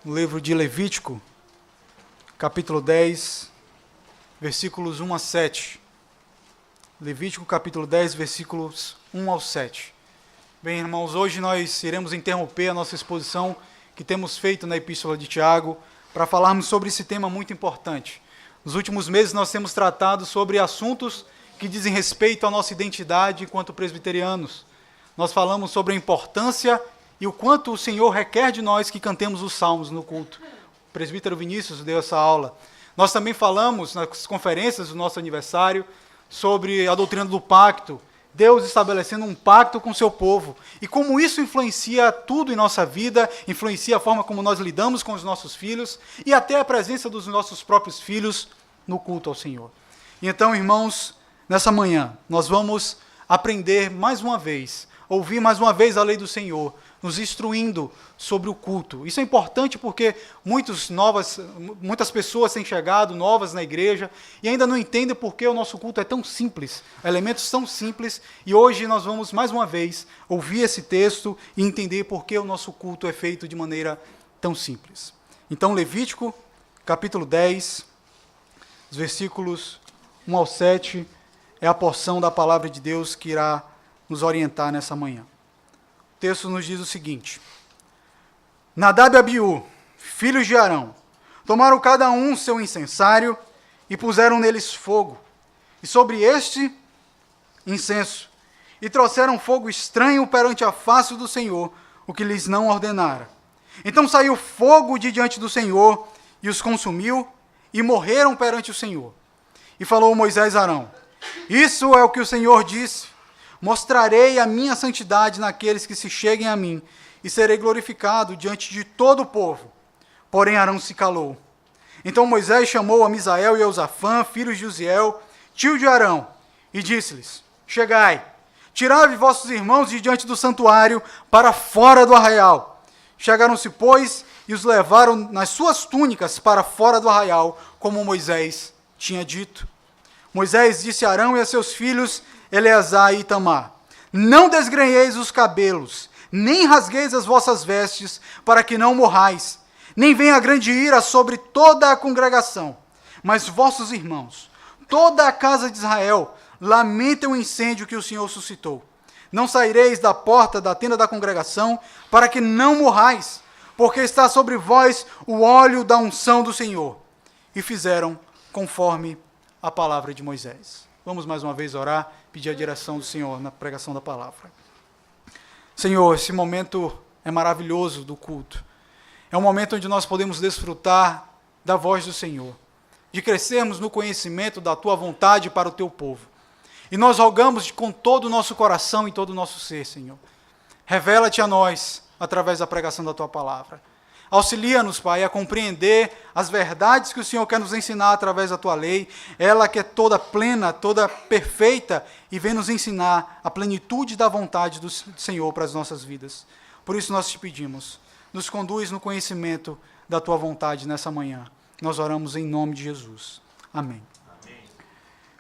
no livro de Levítico, capítulo 10, versículos 1 a 7. Levítico, capítulo 10, versículos 1 ao 7. Bem, irmãos, hoje nós iremos interromper a nossa exposição que temos feito na Epístola de Tiago para falarmos sobre esse tema muito importante. Nos últimos meses nós temos tratado sobre assuntos que dizem respeito à nossa identidade enquanto presbiterianos. Nós falamos sobre a importância e o quanto o Senhor requer de nós que cantemos os salmos no culto. O presbítero Vinícius deu essa aula. Nós também falamos nas conferências do nosso aniversário sobre a doutrina do pacto, Deus estabelecendo um pacto com o seu povo, e como isso influencia tudo em nossa vida, influencia a forma como nós lidamos com os nossos filhos, e até a presença dos nossos próprios filhos no culto ao Senhor. E então, irmãos, nessa manhã, nós vamos aprender mais uma vez, ouvir mais uma vez a lei do Senhor, nos instruindo sobre o culto. Isso é importante porque muitas pessoas têm chegado novas na igreja e ainda não entendem por que o nosso culto é tão simples, elementos tão simples, e hoje nós vamos mais uma vez ouvir esse texto e entender por que o nosso culto é feito de maneira tão simples. Então, Levítico, capítulo 10, os versículos 1 ao 7, é a porção da palavra de Deus que irá nos orientar nessa manhã. O texto nos diz o seguinte: Nadab e Abiú, filhos de Arão, tomaram cada um seu incensário e puseram neles fogo, e sobre este incenso, e trouxeram fogo estranho perante a face do Senhor, o que lhes não ordenara. Então saiu fogo de diante do Senhor, e os consumiu, e morreram perante o Senhor. E falou Moisés a Arão: Isso é o que o Senhor disse: Mostrarei a minha santidade naqueles que se cheguem a mim, e serei glorificado diante de todo o povo. Porém Arão se calou. Então Moisés chamou a Misael e a Eusafã, filhos de Uziel, tio de Arão, e disse-lhes: Chegai, tirai vossos irmãos de diante do santuário para fora do arraial. Chegaram-se, pois, e os levaram nas suas túnicas para fora do arraial, como Moisés tinha dito. Moisés disse a Arão e a seus filhos Eleazar e Itamar: Não desgrenheis os cabelos, nem rasgueis as vossas vestes, para que não morrais, nem venha grande ira sobre toda a congregação. Mas vossos irmãos, toda a casa de Israel, lamentem o incêndio que o Senhor suscitou. Não saireis da porta da tenda da congregação, para que não morrais, porque está sobre vós o óleo da unção do Senhor. E fizeram conforme a palavra de Moisés. Vamos mais uma vez orar, pedir a direção do Senhor na pregação da palavra. Senhor, esse momento é maravilhoso do culto. É um momento onde nós podemos desfrutar da voz do Senhor, de crescermos no conhecimento da Tua vontade para o Teu povo. E nós rogamos com todo o nosso coração e todo o nosso ser, Senhor. Revela-te a nós através da pregação da Tua palavra. Auxilia-nos, Pai, a compreender as verdades que o Senhor quer nos ensinar através da Tua lei, ela que é toda plena, toda perfeita, e vem nos ensinar a plenitude da vontade do Senhor para as nossas vidas. Por isso nós te pedimos, nos conduz no conhecimento da Tua vontade nessa manhã. Nós oramos em nome de Jesus. Amém. Amém.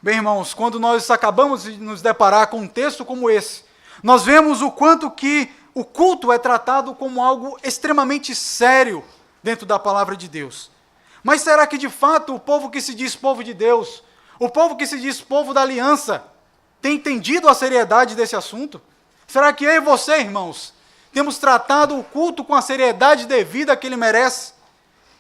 Bem, irmãos, quando nós acabamos de nos deparar com um texto como esse, nós vemos o quanto que o culto é tratado como algo extremamente sério dentro da palavra de Deus. Mas será que de fato o povo que se diz povo de Deus, o povo que se diz povo da aliança, tem entendido a seriedade desse assunto? Será que eu e você, irmãos, temos tratado o culto com a seriedade devida que ele merece?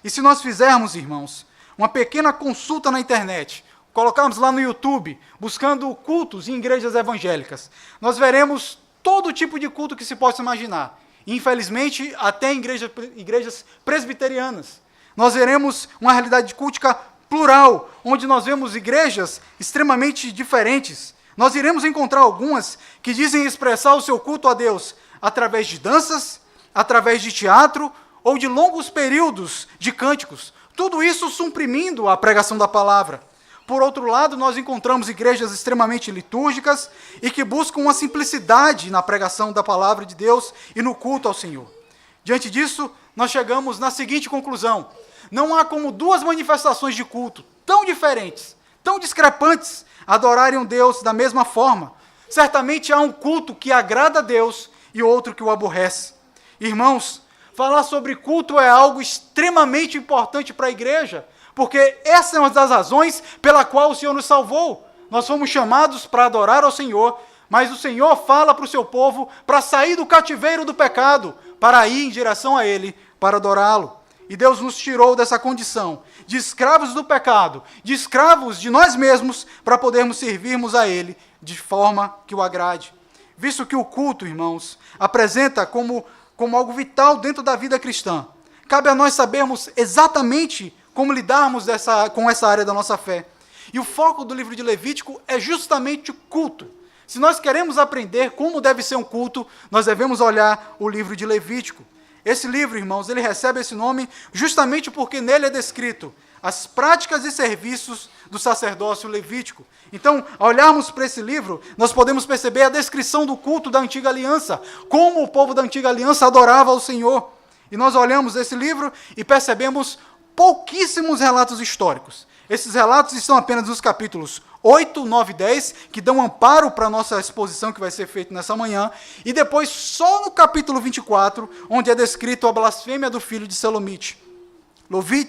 E se nós fizermos, irmãos, uma pequena consulta na internet, colocarmos lá no YouTube, buscando cultos em igrejas evangélicas, nós veremos todo tipo de culto que se possa imaginar. Infelizmente, até em igrejas presbiterianas. Nós veremos uma realidade cultica plural, onde nós vemos igrejas extremamente diferentes. Nós iremos encontrar algumas que dizem expressar o seu culto a Deus através de danças, através de teatro ou de longos períodos de cânticos. Tudo isso suprimindo a pregação da palavra. Por outro lado, nós encontramos igrejas extremamente litúrgicas e que buscam uma simplicidade na pregação da palavra de Deus e no culto ao Senhor. Diante disso, nós chegamos na seguinte conclusão: não há como duas manifestações de culto tão diferentes, tão discrepantes, adorarem um Deus da mesma forma. Certamente há um culto que agrada a Deus e outro que o aborrece. Irmãos, Falar sobre culto é algo extremamente importante para a igreja, porque essa é uma das razões pela qual o Senhor nos salvou. Nós fomos chamados para adorar ao Senhor, mas o Senhor fala para o seu povo para sair do cativeiro do pecado, para ir em direção a Ele, para adorá-lo. E Deus nos tirou dessa condição, de escravos do pecado, de escravos de nós mesmos, para podermos servirmos a Ele de forma que o agrade. Visto que o culto, irmãos, apresenta como algo vital dentro da vida cristã, cabe a nós sabermos exatamente como lidarmos com essa área da nossa fé. E o foco do livro de Levítico é justamente o culto. Se nós queremos aprender como deve ser um culto, nós devemos olhar o livro de Levítico. Esse livro, irmãos, ele recebe esse nome justamente porque nele é descrito as práticas e serviços do sacerdócio levítico. Então, ao olharmos para esse livro, nós podemos perceber a descrição do culto da antiga aliança, como o povo da antiga aliança adorava ao Senhor. E nós olhamos esse livro e percebemos pouquíssimos relatos históricos. Esses relatos estão apenas nos capítulos 8, 9 e 10, que dão amparo para a nossa exposição que vai ser feita nessa manhã, e depois só no capítulo 24, onde é descrito a blasfêmia do filho de Selomite.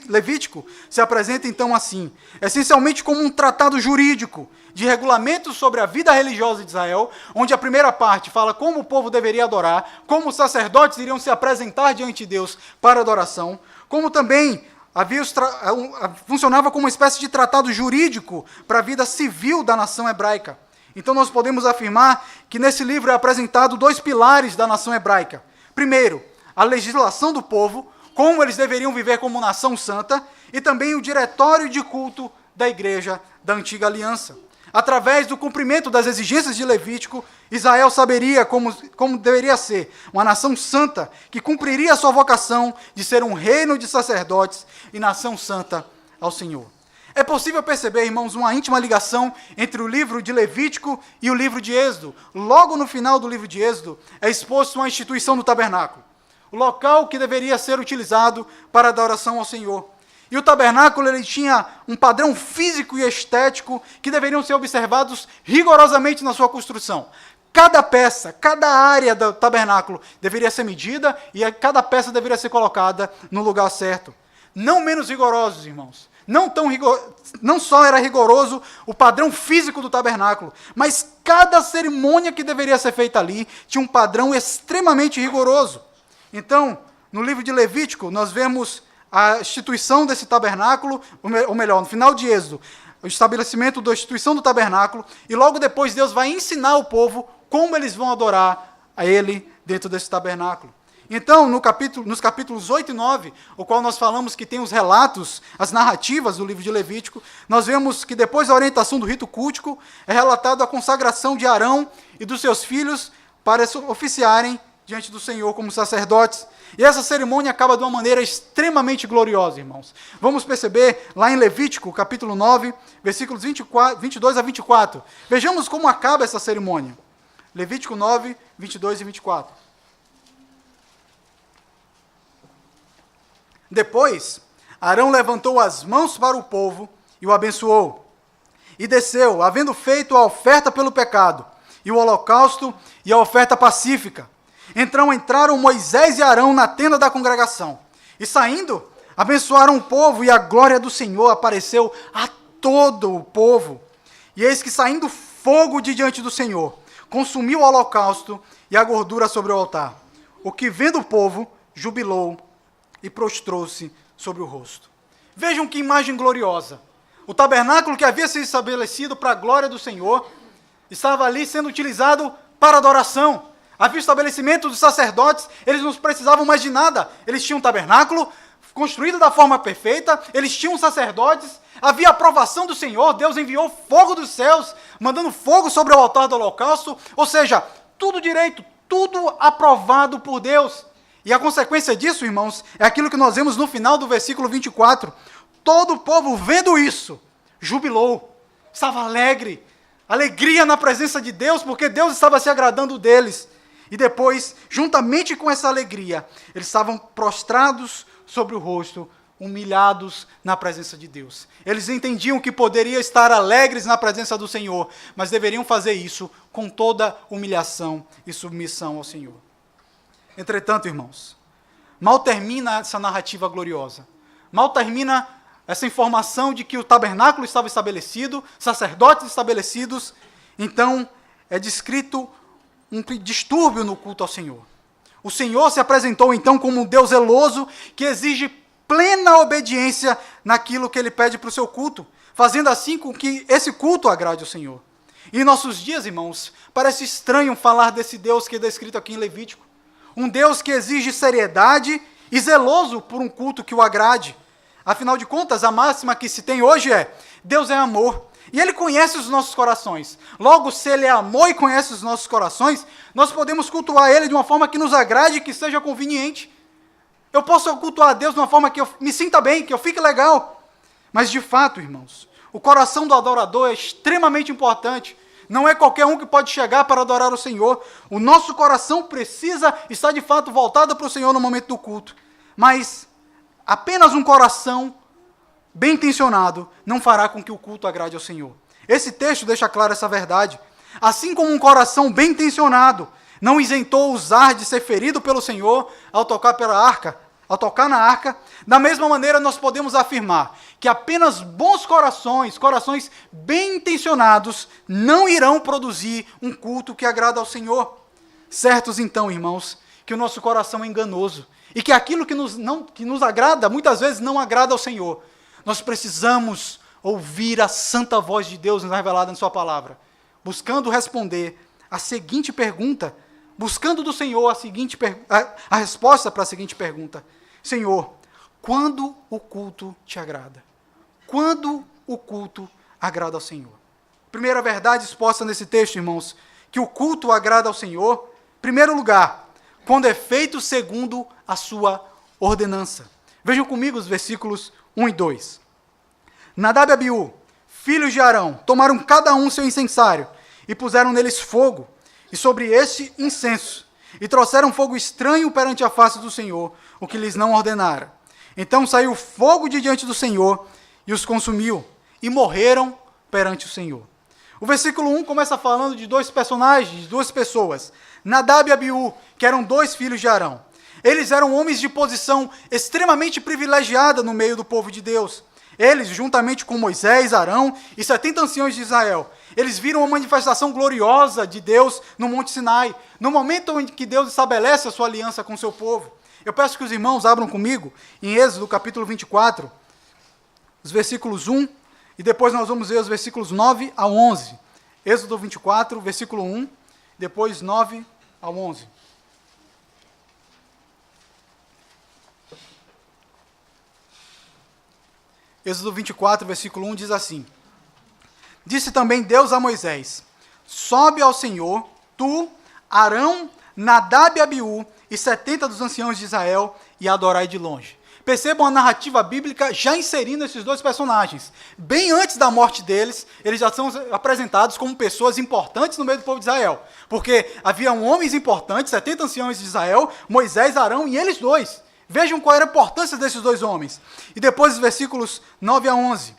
Levítico se apresenta então assim, essencialmente como um tratado jurídico, de regulamentos sobre a vida religiosa de Israel, onde a primeira parte fala como o povo deveria adorar, como os sacerdotes iriam se apresentar diante de Deus para adoração, como também funcionava como uma espécie de tratado jurídico para a vida civil da nação hebraica. Então nós podemos afirmar que nesse livro é apresentado dois pilares da nação hebraica. Primeiro, a legislação do povo, como eles deveriam viver como nação santa, e também o diretório de culto da igreja da antiga aliança. Através do cumprimento das exigências de Levítico, Israel saberia como deveria ser uma nação santa que cumpriria a sua vocação de ser um reino de sacerdotes e nação santa ao Senhor. É possível perceber, irmãos, uma íntima ligação entre o livro de Levítico e o livro de Êxodo. Logo no final do livro de Êxodo é exposto a instituição do tabernáculo, o local que deveria ser utilizado para a adoração ao Senhor. E o tabernáculo ele tinha um padrão físico e estético que deveriam ser observados rigorosamente na sua construção. Cada peça, cada área do tabernáculo deveria ser medida e cada peça deveria ser colocada no lugar certo. Não menos rigorosos, irmãos. Não só era rigoroso o padrão físico do tabernáculo, mas cada cerimônia que deveria ser feita ali tinha um padrão extremamente rigoroso. Então, no livro de Levítico, nós vemos a instituição desse tabernáculo, ou melhor, no final de Êxodo, o estabelecimento da instituição do tabernáculo, e logo depois Deus vai ensinar o povo como eles vão adorar a Ele dentro desse tabernáculo. Então, nos capítulos 8 e 9, o qual nós falamos que tem os relatos, as narrativas do livro de Levítico, nós vemos que depois da orientação do rito cultico, é relatado a consagração de Arão e dos seus filhos para oficiarem diante do Senhor como sacerdotes. E essa cerimônia acaba de uma maneira extremamente gloriosa, irmãos. Vamos perceber lá em Levítico, capítulo 9, versículos 22 a 24. Vejamos como acaba essa cerimônia. Levítico 9, 22 e 24. Depois, Arão levantou as mãos para o povo e o abençoou. E desceu, havendo feito a oferta pelo pecado, e o holocausto e a oferta pacífica. Então entraram Moisés e Arão na tenda da congregação. E saindo, abençoaram o povo, e a glória do Senhor apareceu a todo o povo. E eis que saindo fogo de diante do Senhor, consumiu o holocausto e a gordura sobre o altar. O que vendo o povo, jubilou e prostrou-se sobre o rosto. Vejam que imagem gloriosa. O tabernáculo que havia sido estabelecido para a glória do Senhor, estava ali sendo utilizado para adoração. Havia o estabelecimento dos sacerdotes, eles não precisavam mais de nada. Eles tinham um tabernáculo construído da forma perfeita, eles tinham sacerdotes, havia a aprovação do Senhor, Deus enviou fogo dos céus, mandando fogo sobre o altar do holocausto, ou seja, tudo direito, tudo aprovado por Deus. E a consequência disso, irmãos, é aquilo que nós vemos no final do versículo 24. Todo o povo, vendo isso, jubilou, estava alegre, alegria na presença de Deus, porque Deus estava se agradando deles. E depois, juntamente com essa alegria, eles estavam prostrados sobre o rosto, humilhados na presença de Deus. Eles entendiam que poderiam estar alegres na presença do Senhor, mas deveriam fazer isso com toda humilhação e submissão ao Senhor. Entretanto, irmãos, mal termina essa narrativa gloriosa. Mal termina essa informação de que o tabernáculo estava estabelecido, sacerdotes estabelecidos. Então, é descrito um distúrbio no culto ao Senhor. O Senhor se apresentou, então, como um Deus zeloso que exige plena obediência naquilo que Ele pede para o seu culto, fazendo assim com que esse culto agrade ao Senhor. E em nossos dias, irmãos, parece estranho falar desse Deus que é descrito aqui em Levítico. Um Deus que exige seriedade e zeloso por um culto que o agrade. Afinal de contas, a máxima que se tem hoje é: Deus é amor. E Ele conhece os nossos corações. Logo, se Ele é amor e conhece os nossos corações, nós podemos cultuar Ele de uma forma que nos agrade e que seja conveniente. Eu posso cultuar a Deus de uma forma que eu me sinta bem, que eu fique legal. Mas, de fato, irmãos, o coração do adorador é extremamente importante. Não é qualquer um que pode chegar para adorar o Senhor. O nosso coração precisa estar, de fato, voltado para o Senhor no momento do culto. Mas apenas um coração bem intencionado não fará com que o culto agrade ao Senhor. Esse texto deixa claro essa verdade. Assim como um coração bem intencionado não isentou o usar de ser ferido pelo Senhor ao tocar na arca, da mesma maneira nós podemos afirmar que apenas bons corações bem intencionados, não irão produzir um culto que agrada ao Senhor. Certos então, irmãos, que o nosso coração é enganoso e que aquilo que nos agrada, muitas vezes não agrada ao Senhor. Nós precisamos ouvir a santa voz de Deus revelada em sua palavra, buscando responder a seguinte pergunta, buscando do Senhor a resposta para a seguinte pergunta: Senhor, quando o culto te agrada? Quando o culto agrada ao Senhor? Primeira verdade exposta nesse texto, irmãos, que o culto agrada ao Senhor, em primeiro lugar, quando é feito segundo a sua ordenança. Vejam comigo os versículos 1 e 2. Nadab e Abiú, filhos de Arão, tomaram cada um seu incensário e puseram neles fogo, e sobre este incenso, e trouxeram fogo estranho perante a face do Senhor, o que lhes não ordenara. Então saiu fogo de diante do Senhor e os consumiu, e morreram perante o Senhor. O versículo 1 começa falando de dois personagens, duas pessoas, Nadab e Abiú, que eram dois filhos de Arão. Eles eram homens de posição extremamente privilegiada no meio do povo de Deus. Eles, juntamente com Moisés, Arão e 70 anciãos de Israel, eles viram uma manifestação gloriosa de Deus no Monte Sinai, no momento em que Deus estabelece a sua aliança com o seu povo. Eu peço que os irmãos abram comigo em Êxodo capítulo 24, os versículos 1, e depois nós vamos ver os versículos 9 a 11. Êxodo 24, versículo 1, depois 9 a 11. Êxodo 24, versículo 1 diz assim: Disse também Deus a Moisés: Sobe ao Senhor, tu, Arão, Nadab e Abiú, e 70 dos anciãos de Israel, e adorai de longe. Percebam a narrativa bíblica já inserindo esses dois personagens. Bem antes da morte deles, eles já são apresentados como pessoas importantes no meio do povo de Israel. Porque haviam homens importantes, 70 anciãos de Israel, Moisés, Arão e eles dois. Vejam qual era a importância desses dois homens. E depois os versículos 9 a 11.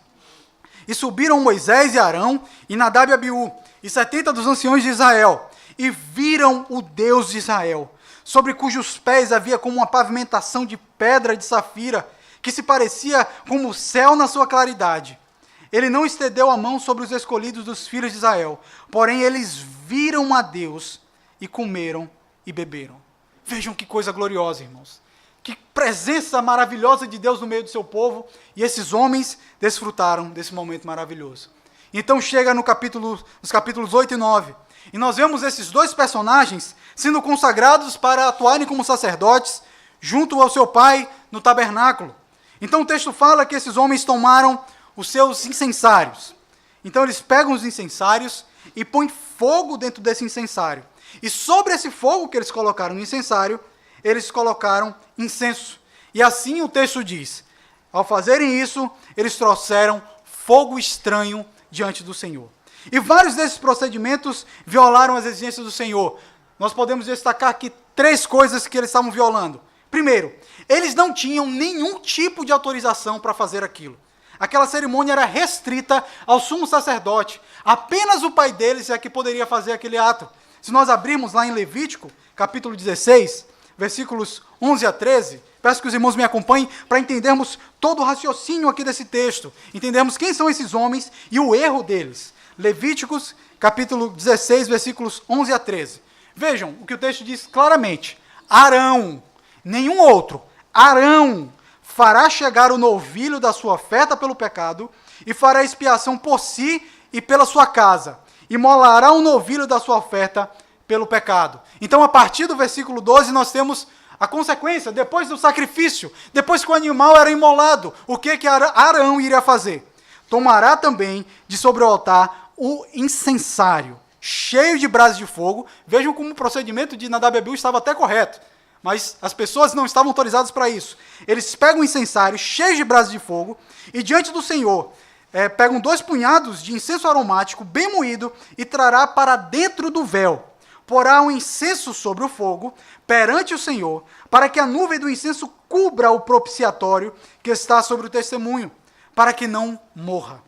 E subiram Moisés e Arão, e Nadab e Abiú, e 70 dos anciãos de Israel, e viram o Deus de Israel, sobre cujos pés havia como uma pavimentação de pedra de safira, que se parecia como o céu na sua claridade. Ele não estendeu a mão sobre os escolhidos dos filhos de Israel, porém eles viram a Deus, e comeram e beberam. Vejam que coisa gloriosa, irmãos. Que presença maravilhosa de Deus no meio do seu povo, e esses homens desfrutaram desse momento maravilhoso. Então chega nos capítulos 8 e 9, e nós vemos esses dois personagens sendo consagrados para atuarem como sacerdotes, junto ao seu pai no tabernáculo. Então o texto fala que esses homens tomaram os seus incensários. Então eles pegam os incensários e põem fogo dentro desse incensário. E sobre esse fogo que eles colocaram no incensário, eles colocaram incenso. E assim o texto diz: ao fazerem isso, eles trouxeram fogo estranho diante do Senhor. E vários desses procedimentos violaram as exigências do Senhor. Nós podemos destacar aqui 3 coisas que eles estavam violando. Primeiro, eles não tinham nenhum tipo de autorização para fazer aquilo. Aquela cerimônia era restrita ao sumo sacerdote. Apenas o pai deles é que poderia fazer aquele ato. Se nós abrirmos lá em Levítico, capítulo 16, versículos 11 a 13, peço que os irmãos me acompanhem para entendermos todo o raciocínio aqui desse texto, entendermos quem são esses homens e o erro deles. Levíticos, capítulo 16, versículos 11 a 13. Vejam o que o texto diz claramente. Arão, nenhum outro, Arão fará chegar o novilho da sua oferta pelo pecado e fará expiação por si e pela sua casa. Imolará o novilho da sua oferta pelo pecado. Então, a partir do versículo 12, nós temos a consequência, depois do sacrifício, depois que o animal era imolado, o que Arão iria fazer? Tomará também de sobre o altar o incensário, cheio de brasas de fogo. Vejam como o procedimento de Nadab e Abiú estava até correto, mas as pessoas não estavam autorizadas para isso. Eles pegam o incensário cheio de brasas de fogo e diante do Senhor pegam 2 punhados de incenso aromático bem moído e trará para dentro do véu. Porá um incenso sobre o fogo perante o Senhor, para que a nuvem do incenso cubra o propiciatório que está sobre o testemunho, para que não morra.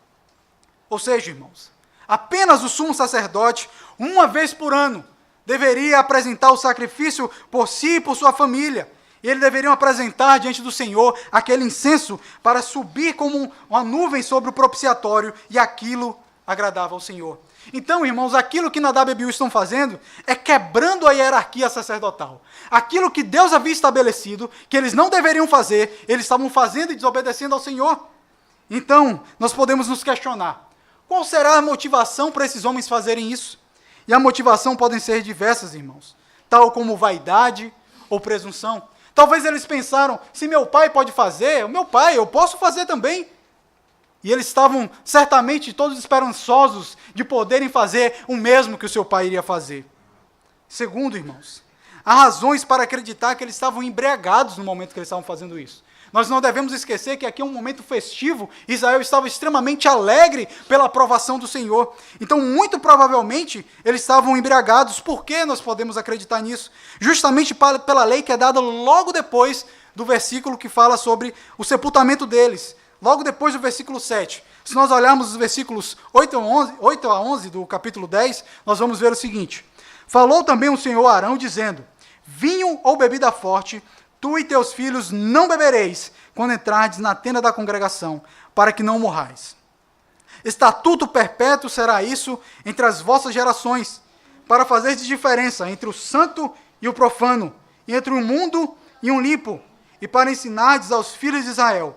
Ou seja, irmãos, apenas o sumo sacerdote, uma vez por ano, deveria apresentar o sacrifício por si e por sua família. E eles deveriam apresentar diante do Senhor aquele incenso para subir como uma nuvem sobre o propiciatório, e aquilo agradava ao Senhor. Então, irmãos, aquilo que Nadab e Abiú estão fazendo é quebrando a hierarquia sacerdotal. Aquilo que Deus havia estabelecido, que eles não deveriam fazer, eles estavam fazendo e desobedecendo ao Senhor. Então, nós podemos nos questionar, qual será a motivação para esses homens fazerem isso? E a motivação pode ser diversas, irmãos, tal como vaidade ou presunção. Talvez eles pensaram, se meu pai pode fazer, o meu pai, eu posso fazer também. E eles estavam certamente todos esperançosos de poderem fazer o mesmo que o seu pai iria fazer. Segundo, irmãos, há razões para acreditar que eles estavam embriagados no momento que eles estavam fazendo isso. Nós não devemos esquecer que aqui é um momento festivo, Israel estava extremamente alegre pela aprovação do Senhor. Então, muito provavelmente, eles estavam embriagados. Por que nós podemos acreditar nisso? Justamente pela lei que é dada logo depois do versículo que fala sobre o sepultamento deles. Logo depois do versículo 7. Se nós olharmos os versículos 8 a 11 do capítulo 10, nós vamos ver o seguinte. Falou também o Senhor a Arão, dizendo, vinho ou bebida forte, tu e teus filhos não bebereis, quando entrardes na tenda da congregação, para que não morrais. Estatuto perpétuo será isso entre as vossas gerações, para fazer diferença entre o santo e o profano, e entre o imundo e o limpo, e para ensinardes aos filhos de Israel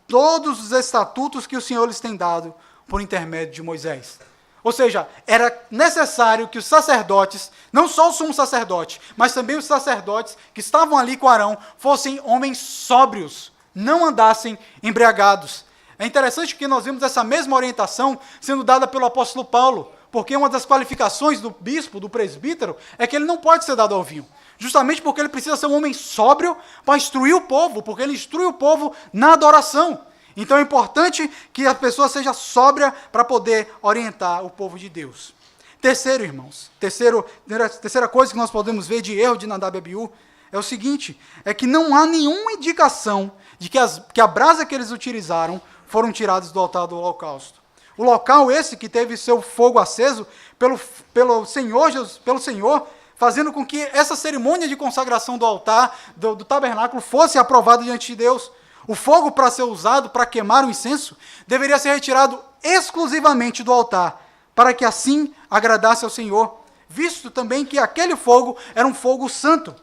todos os estatutos que o Senhor lhes tem dado por intermédio de Moisés. Ou seja, era necessário que os sacerdotes, não só o sumo sacerdote, mas também os sacerdotes que estavam ali com Arão, fossem homens sóbrios, não andassem embriagados. É interessante que nós vemos essa mesma orientação sendo dada pelo apóstolo Paulo, porque uma das qualificações do bispo, do presbítero, é que ele não pode ser dado ao vinho. Justamente porque ele precisa ser um homem sóbrio para instruir o povo, porque ele instrui o povo na adoração. Então é importante que a pessoa seja sóbria para poder orientar o povo de Deus. Terceiro, irmãos, terceira coisa que nós podemos ver de erro de Nadab e Abiú é o seguinte, é que não há nenhuma indicação de que a brasa que eles utilizaram foram tiradas do altar do holocausto. O local esse que teve seu fogo aceso pelo Senhor, fazendo com que essa cerimônia de consagração do altar, do tabernáculo, fosse aprovada diante de Deus. O fogo, para ser usado para queimar o incenso, deveria ser retirado exclusivamente do altar, para que assim agradasse ao Senhor, visto também que aquele fogo era um fogo santo.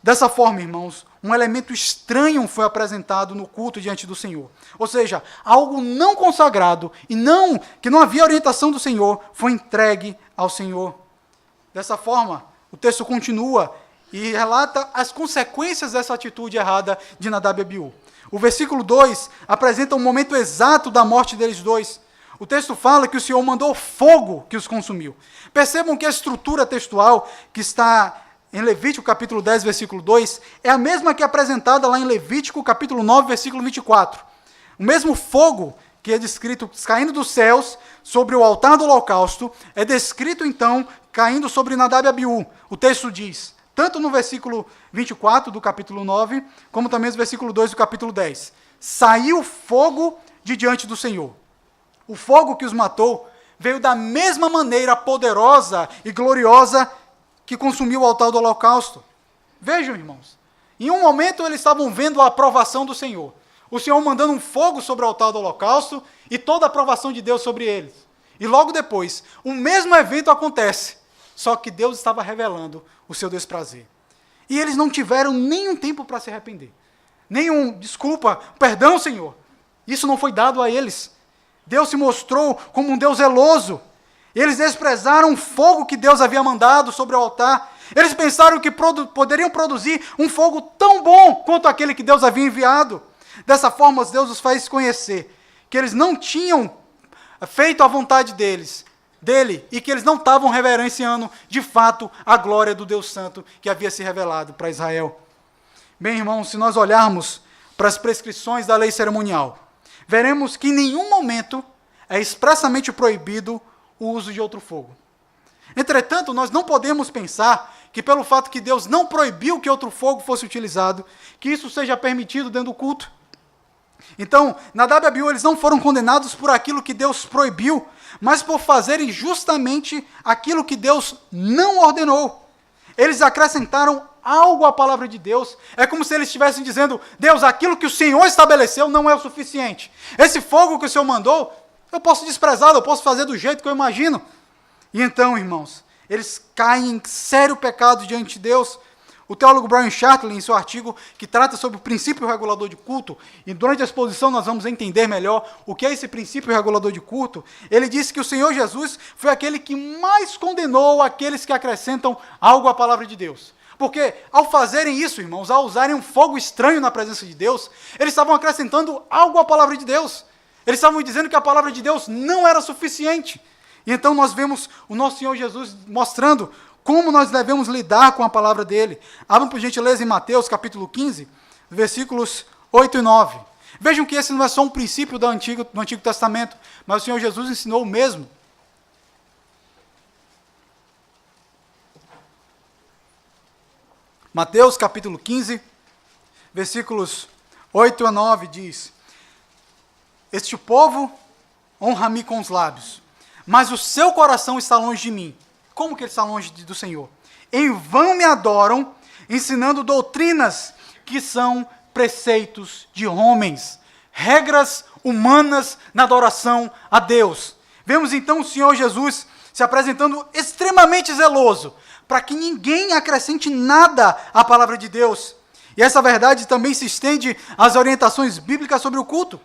Dessa forma, irmãos, um elemento estranho foi apresentado no culto diante do Senhor. Ou seja, algo não consagrado e que não havia orientação do Senhor, foi entregue ao Senhor. Dessa forma, o texto continua e relata as consequências dessa atitude errada de Nadab e Abiú. O versículo 2 apresenta o momento exato da morte deles dois. O texto fala que o Senhor mandou fogo que os consumiu. Percebam que a estrutura textual que está em Levítico capítulo 10, versículo 2, é a mesma que é apresentada lá em Levítico capítulo 9, versículo 24. O mesmo fogo que é descrito caindo dos céus sobre o altar do holocausto, é descrito então caindo sobre Nadab e Abiú. O texto diz, tanto no versículo 24 do capítulo 9, como também no versículo 2 do capítulo 10. Saiu fogo de diante do Senhor. O fogo que os matou veio da mesma maneira poderosa e gloriosa que consumiu o altar do holocausto. Vejam, irmãos, em um momento eles estavam vendo a aprovação do Senhor. O Senhor mandando um fogo sobre o altar do holocausto e toda a aprovação de Deus sobre eles. E logo depois, o mesmo evento acontece, só que Deus estava revelando o seu desprazer. E eles não tiveram nenhum tempo para se arrepender. Desculpa, perdão, Senhor. Isso não foi dado a eles. Deus se mostrou como um Deus zeloso. Eles desprezaram o fogo que Deus havia mandado sobre o altar. Eles pensaram que poderiam produzir um fogo tão bom quanto aquele que Deus havia enviado. Dessa forma, Deus os faz conhecer que eles não tinham feito a vontade dele, e que eles não estavam reverenciando, de fato, a glória do Deus Santo que havia se revelado para Israel. Bem, irmãos, se nós olharmos para as prescrições da lei cerimonial, veremos que em nenhum momento é expressamente proibido o uso de outro fogo. Entretanto, nós não podemos pensar que pelo fato que Deus não proibiu que outro fogo fosse utilizado, que isso seja permitido dentro do culto. Então, Nadab e Abiú, eles não foram condenados por aquilo que Deus proibiu, mas por fazerem justamente aquilo que Deus não ordenou. Eles acrescentaram algo à palavra de Deus. É como se eles estivessem dizendo: Deus, aquilo que o Senhor estabeleceu não é o suficiente. Esse fogo que o Senhor mandou, eu posso desprezá-lo, eu posso fazer do jeito que eu imagino. E então, irmãos, eles caem em sério pecado diante de Deus. O teólogo Brian Chartley, em seu artigo, que trata sobre o princípio regulador de culto, e durante a exposição nós vamos entender melhor o que é esse princípio regulador de culto, ele disse que o Senhor Jesus foi aquele que mais condenou aqueles que acrescentam algo à palavra de Deus. Porque ao fazerem isso, irmãos, ao usarem um fogo estranho na presença de Deus, eles estavam acrescentando algo à palavra de Deus. Eles estavam dizendo que a palavra de Deus não era suficiente. E então nós vemos o nosso Senhor Jesus mostrando como nós devemos lidar com a palavra dele. Abram por gentileza em Mateus capítulo 15, versículos 8 e 9. Vejam que esse não é só um princípio do Antigo Testamento, mas o Senhor Jesus ensinou o mesmo. Mateus capítulo 15, versículos 8 a 9 diz: Este povo honra-me com os lábios, mas o seu coração está longe de mim. Como que ele está longe do Senhor? Em vão me adoram, ensinando doutrinas que são preceitos de homens, regras humanas na adoração a Deus. Vemos então o Senhor Jesus se apresentando extremamente zeloso, para que ninguém acrescente nada à palavra de Deus. E essa verdade também se estende às orientações bíblicas sobre o culto.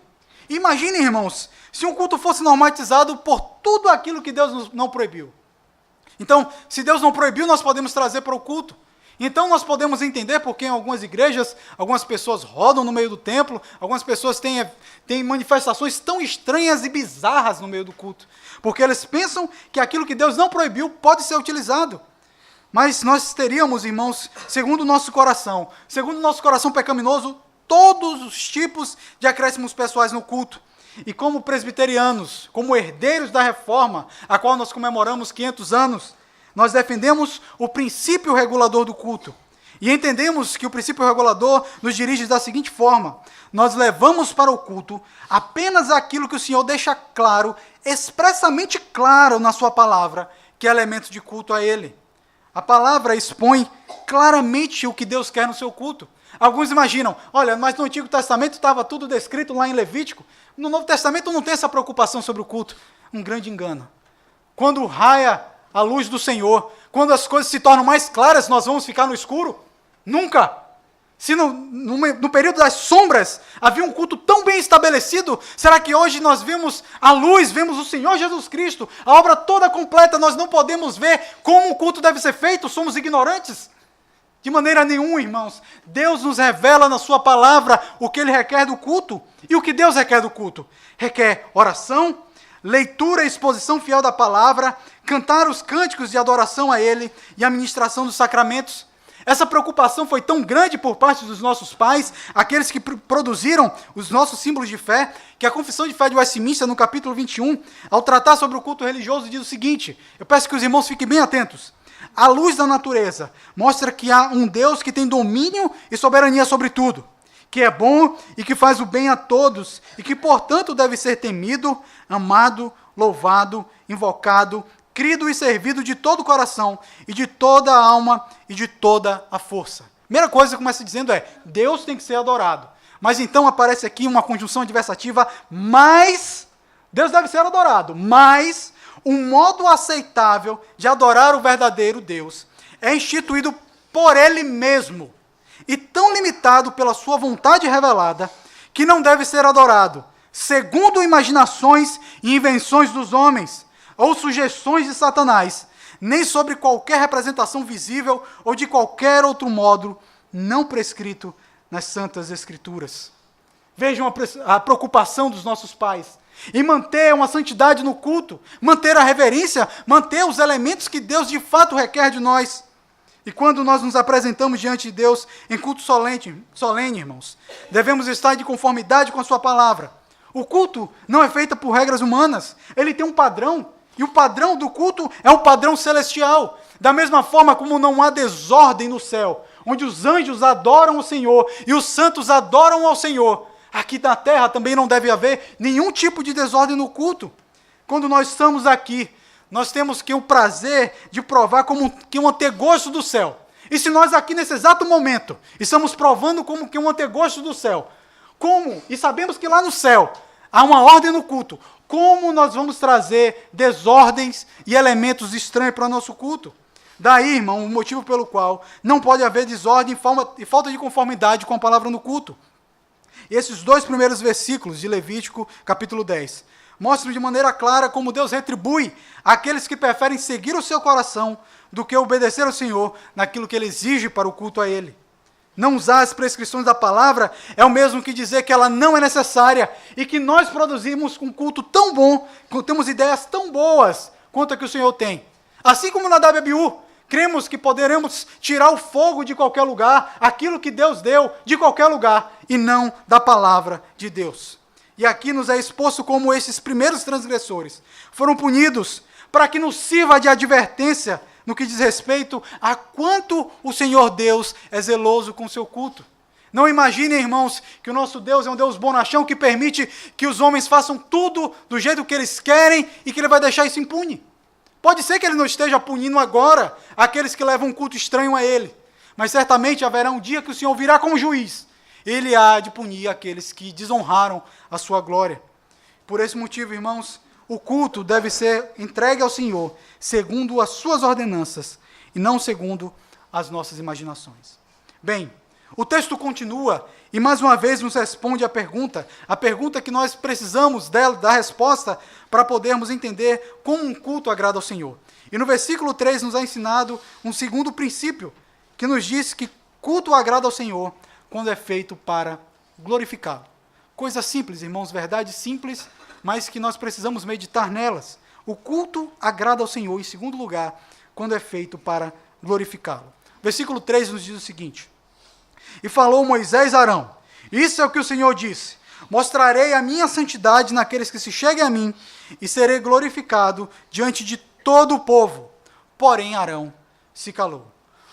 Imaginem, irmãos, se um culto fosse normatizado por tudo aquilo que Deus não proibiu. Então, se Deus não proibiu, nós podemos trazer para o culto. Então, nós podemos entender porque em algumas igrejas, algumas pessoas rodam no meio do templo, algumas pessoas têm manifestações tão estranhas e bizarras no meio do culto. Porque eles pensam que aquilo que Deus não proibiu pode ser utilizado. Mas nós teríamos, irmãos, segundo o nosso coração pecaminoso, todos os tipos de acréscimos pessoais no culto. E como presbiterianos, como herdeiros da reforma, a qual nós comemoramos 500 anos, nós defendemos o princípio regulador do culto. E entendemos que o princípio regulador nos dirige da seguinte forma: nós levamos para o culto apenas aquilo que o Senhor deixa claro, expressamente claro na sua palavra, que é elemento de culto a Ele. A palavra expõe claramente o que Deus quer no seu culto. Alguns imaginam: olha, mas no Antigo Testamento estava tudo descrito lá em Levítico. No Novo Testamento não tem essa preocupação sobre o culto. Um grande engano. Quando raia a luz do Senhor, quando as coisas se tornam mais claras, nós vamos ficar no escuro? Nunca! Se no período das sombras havia um culto tão bem estabelecido, será que hoje nós vemos a luz, vemos o Senhor Jesus Cristo, a obra toda completa, nós não podemos ver como o culto deve ser feito? Somos ignorantes? De maneira nenhuma, irmãos. Deus nos revela na sua palavra o que Ele requer do culto. E o que Deus requer do culto? Requer oração, leitura e exposição fiel da palavra, cantar os cânticos de adoração a Ele e a ministração dos sacramentos. Essa preocupação foi tão grande por parte dos nossos pais, aqueles que produziram os nossos símbolos de fé, que a Confissão de Fé de Westminster, no capítulo 21, ao tratar sobre o culto religioso, diz o seguinte: eu peço que os irmãos fiquem bem atentos. A luz da natureza mostra que há um Deus que tem domínio e soberania sobre tudo, que é bom e que faz o bem a todos, e que, portanto, deve ser temido, amado, louvado, invocado, crido e servido de todo o coração, e de toda a alma e de toda a força. Primeira coisa que começa dizendo é, Deus tem que ser adorado. Mas então aparece aqui uma conjunção adversativa, mas Deus deve ser adorado, mas um modo aceitável de adorar o verdadeiro Deus é instituído por Ele mesmo e tão limitado pela sua vontade revelada que não deve ser adorado segundo imaginações e invenções dos homens ou sugestões de Satanás, nem sobre qualquer representação visível ou de qualquer outro modo não prescrito nas Santas Escrituras. Vejam a preocupação dos nossos pais em manter uma santidade no culto, manter a reverência, manter os elementos que Deus de fato requer de nós. E quando nós nos apresentamos diante de Deus em culto solene, irmãos, devemos estar de conformidade com a sua palavra. O culto não é feito por regras humanas, ele tem um padrão, e o padrão do culto é um padrão celestial. Da mesma forma como não há desordem no céu, onde os anjos adoram o Senhor e os santos adoram ao Senhor, aqui na terra também não deve haver nenhum tipo de desordem no culto. Quando nós estamos aqui, nós temos que o prazer de provar como que um antegosto do céu. E se nós aqui nesse exato momento estamos provando como que um antegosto do céu, como, e sabemos que lá no céu há uma ordem no culto, como nós vamos trazer desordens e elementos estranhos para o nosso culto? Daí, irmão, o motivo pelo qual não pode haver desordem e falta de conformidade com a palavra no culto. E esses dois primeiros versículos de Levítico, capítulo 10, mostram de maneira clara como Deus retribui aqueles que preferem seguir o seu coração do que obedecer ao Senhor naquilo que Ele exige para o culto a Ele. Não usar as prescrições da palavra é o mesmo que dizer que ela não é necessária e que nós produzimos um culto tão bom, temos ideias tão boas quanto a que o Senhor tem. Assim como Nadab e Abiú, cremos que poderemos tirar o fogo de qualquer lugar, aquilo que Deus deu de qualquer lugar, e não da palavra de Deus. E aqui nos é exposto como esses primeiros transgressores foram punidos para que nos sirva de advertência no que diz respeito a quanto o Senhor Deus é zeloso com o seu culto. Não imaginem, irmãos, que o nosso Deus é um Deus bonachão que permite que os homens façam tudo do jeito que eles querem e que Ele vai deixar isso impune. Pode ser que Ele não esteja punindo agora aqueles que levam um culto estranho a Ele, mas certamente haverá um dia que o Senhor virá como juiz. Ele há de punir aqueles que desonraram a sua glória. Por esse motivo, irmãos, o culto deve ser entregue ao Senhor segundo as suas ordenanças e não segundo as nossas imaginações. Bem, o texto continua e mais uma vez nos responde a pergunta que nós precisamos da resposta para podermos entender como um culto agrada ao Senhor. E no versículo 3 nos é ensinado um segundo princípio que nos diz que culto agrada ao Senhor quando é feito para glorificá-lo. Coisa simples, irmãos, verdade simples, mas que nós precisamos meditar nelas. O culto agrada ao Senhor, em segundo lugar, quando é feito para glorificá-lo. Versículo 3 nos diz o seguinte: E falou Moisés a Arão, isso é o que o Senhor disse, mostrarei a minha santidade naqueles que se cheguem a mim, e serei glorificado diante de todo o povo. Porém Arão se calou.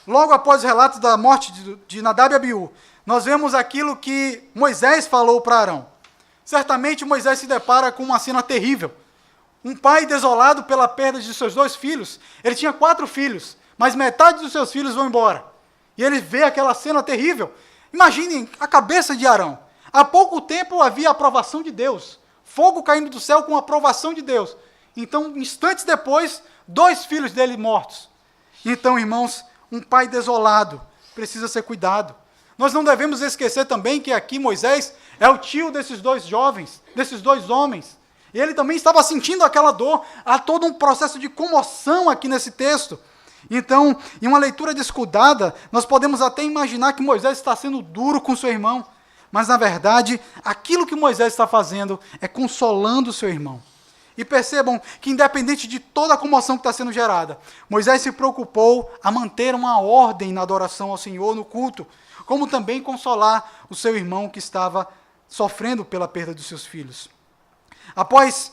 Logo após o relato da morte de Nadab e Abiú, nós vemos aquilo que Moisés falou para Arão. Certamente Moisés se depara com uma cena terrível. Um pai desolado pela perda de seus 2 filhos. Ele tinha 4 filhos, mas metade dos seus filhos vão embora. E ele vê aquela cena terrível. Imaginem a cabeça de Arão. Há pouco tempo havia a aprovação de Deus. Fogo caindo do céu com a aprovação de Deus. Então, instantes depois, 2 filhos dele mortos. Então, irmãos, um pai desolado precisa ser cuidado. Nós não devemos esquecer também que aqui Moisés é o tio desses 2 jovens, desses 2 homens. E ele também estava sentindo aquela dor. Há todo um processo de comoção aqui nesse texto. Então, em uma leitura descuidada, nós podemos até imaginar que Moisés está sendo duro com seu irmão. Mas, na verdade, aquilo que Moisés está fazendo é consolando o seu irmão. E percebam que, independente de toda a comoção que está sendo gerada, Moisés se preocupou a manter uma ordem na adoração ao Senhor no culto, como também consolar o seu irmão que estava sofrendo pela perda dos seus filhos. Após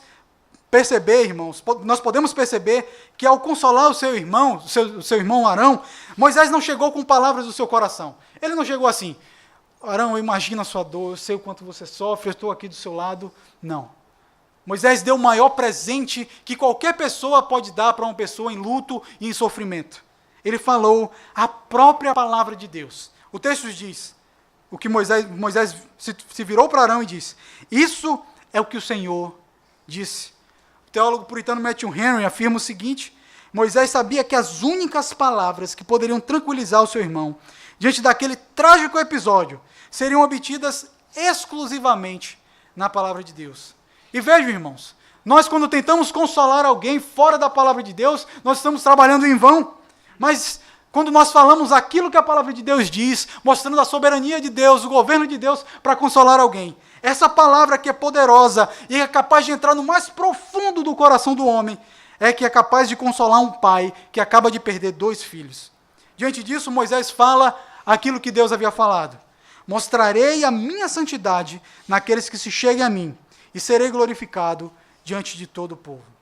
perceber, irmãos, nós podemos perceber que ao consolar o seu irmão Arão, Moisés não chegou com palavras do seu coração. Ele não chegou assim: Arão, eu imagino a sua dor, eu sei o quanto você sofre, eu estou aqui do seu lado. Não. Moisés deu o maior presente que qualquer pessoa pode dar para uma pessoa em luto e em sofrimento. Ele falou a própria palavra de Deus. O texto diz, o que Moisés se virou para Arão e disse, isso é o que o Senhor disse. O teólogo puritano Matthew Henry afirma o seguinte, Moisés sabia que as únicas palavras que poderiam tranquilizar o seu irmão diante daquele trágico episódio seriam obtidas exclusivamente na palavra de Deus. E vejam, irmãos, nós quando tentamos consolar alguém fora da palavra de Deus, nós estamos trabalhando em vão. Mas quando nós falamos aquilo que a palavra de Deus diz, mostrando a soberania de Deus, o governo de Deus para consolar alguém, essa palavra que é poderosa e é capaz de entrar no mais profundo do coração do homem, é que é capaz de consolar um pai que acaba de perder 2 filhos. Diante disso, Moisés fala aquilo que Deus havia falado. Mostrarei a minha santidade naqueles que se cheguem a mim, e serei glorificado diante de todo o povo.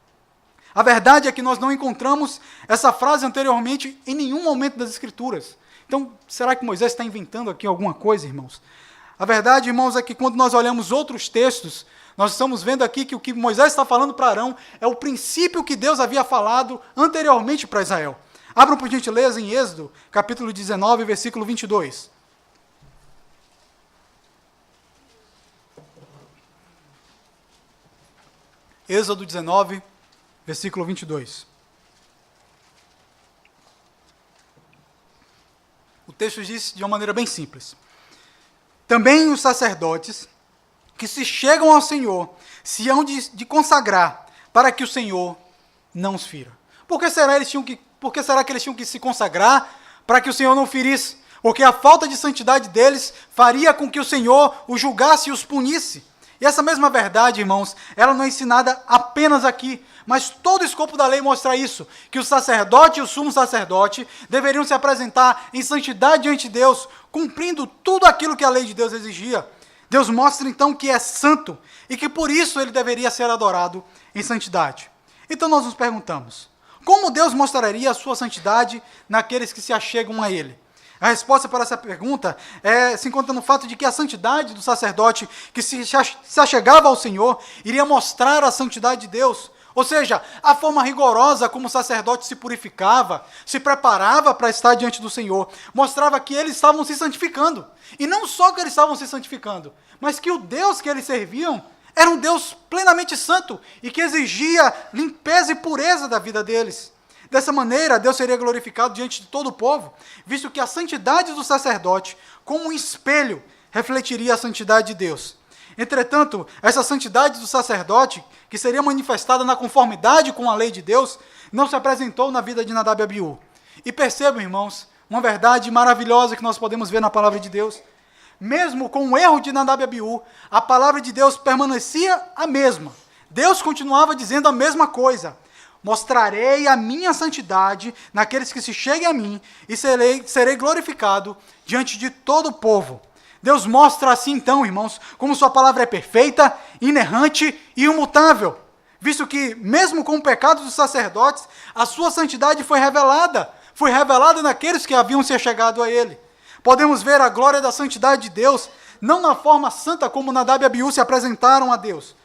A verdade é que nós não encontramos essa frase anteriormente em nenhum momento das Escrituras. Então, será que Moisés está inventando aqui alguma coisa, irmãos? A verdade, irmãos, é que quando nós olhamos outros textos, nós estamos vendo aqui que o que Moisés está falando para Arão é o princípio que Deus havia falado anteriormente para Israel. Abram, por gentileza, em Êxodo, capítulo 19, versículo 22. Êxodo 19, versículo 22. O texto diz de uma maneira bem simples. Também os sacerdotes que se chegam ao Senhor se hão de consagrar para que o Senhor não os fira. Por que será que eles tinham que se consagrar para que o Senhor não ferisse? Porque a falta de santidade deles faria com que o Senhor os julgasse e os punisse. E essa mesma verdade, irmãos, ela não é ensinada apenas aqui, mas todo o escopo da lei mostra isso, que o sacerdote e o sumo sacerdote deveriam se apresentar em santidade diante de Deus, cumprindo tudo aquilo que a lei de Deus exigia. Deus mostra então que é santo e que por isso ele deveria ser adorado em santidade. Então nós nos perguntamos, como Deus mostraria a sua santidade naqueles que se achegam a ele? A resposta para essa pergunta se encontra no fato de que a santidade do sacerdote que se achegava ao Senhor iria mostrar a santidade de Deus. Ou seja, a forma rigorosa como o sacerdote se purificava, se preparava para estar diante do Senhor, mostrava que eles estavam se santificando. E não só que eles estavam se santificando, mas que o Deus que eles serviam era um Deus plenamente santo e que exigia limpeza e pureza da vida deles. Dessa maneira, Deus seria glorificado diante de todo o povo, visto que a santidade do sacerdote, como um espelho, refletiria a santidade de Deus. Entretanto, essa santidade do sacerdote, que seria manifestada na conformidade com a lei de Deus, não se apresentou na vida de Nadab e Abiú. E percebam, irmãos, uma verdade maravilhosa que nós podemos ver na palavra de Deus. Mesmo com o erro de Nadab e Abiú, a palavra de Deus permanecia a mesma. Deus continuava dizendo a mesma coisa. Mostrarei a minha santidade naqueles que se cheguem a mim e serei glorificado diante de todo o povo. Deus mostra assim então, irmãos, como sua palavra é perfeita, inerrante e imutável, visto que, mesmo com o pecado dos sacerdotes, a sua santidade foi revelada naqueles que haviam se achegado a ele. Podemos ver a glória da santidade de Deus, não na forma santa como Nadab e Abiú se apresentaram a Deus,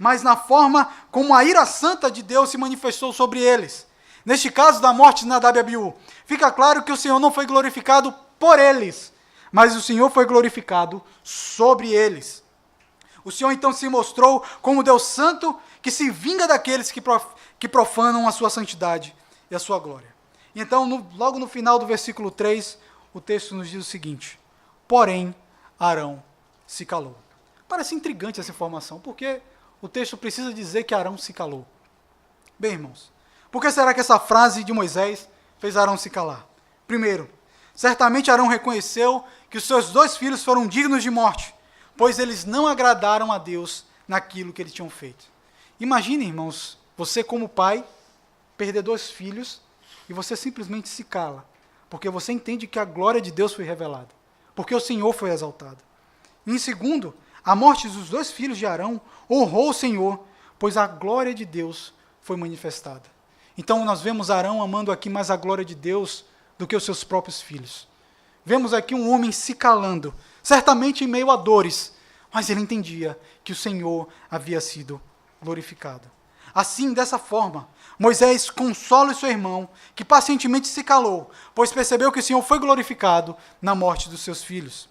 mas na forma como a ira santa de Deus se manifestou sobre eles. Neste caso da morte de Nadab e Abiú, fica claro que o Senhor não foi glorificado por eles, mas o Senhor foi glorificado sobre eles. O Senhor então se mostrou como Deus santo que se vinga daqueles que profanam a sua santidade e a sua glória. E então, logo no final do versículo 3, o texto nos diz o seguinte: porém, Arão se calou. Parece intrigante essa informação, porque o texto precisa dizer que Arão se calou. Bem, irmãos, por que será que essa frase de Moisés fez Arão se calar? Primeiro, certamente Arão reconheceu que os seus 2 filhos foram dignos de morte, pois eles não agradaram a Deus naquilo que eles tinham feito. Imagine, irmãos, você como pai, perder 2 filhos e você simplesmente se cala, porque você entende que a glória de Deus foi revelada, porque o Senhor foi exaltado. E em segundo, a morte dos 2 filhos de Arão honrou o Senhor, pois a glória de Deus foi manifestada. Então nós vemos Arão amando aqui mais a glória de Deus do que os seus próprios filhos. Vemos aqui um homem se calando, certamente em meio a dores, mas ele entendia que o Senhor havia sido glorificado. Assim, dessa forma, Moisés consola o seu irmão, que pacientemente se calou, pois percebeu que o Senhor foi glorificado na morte dos seus filhos.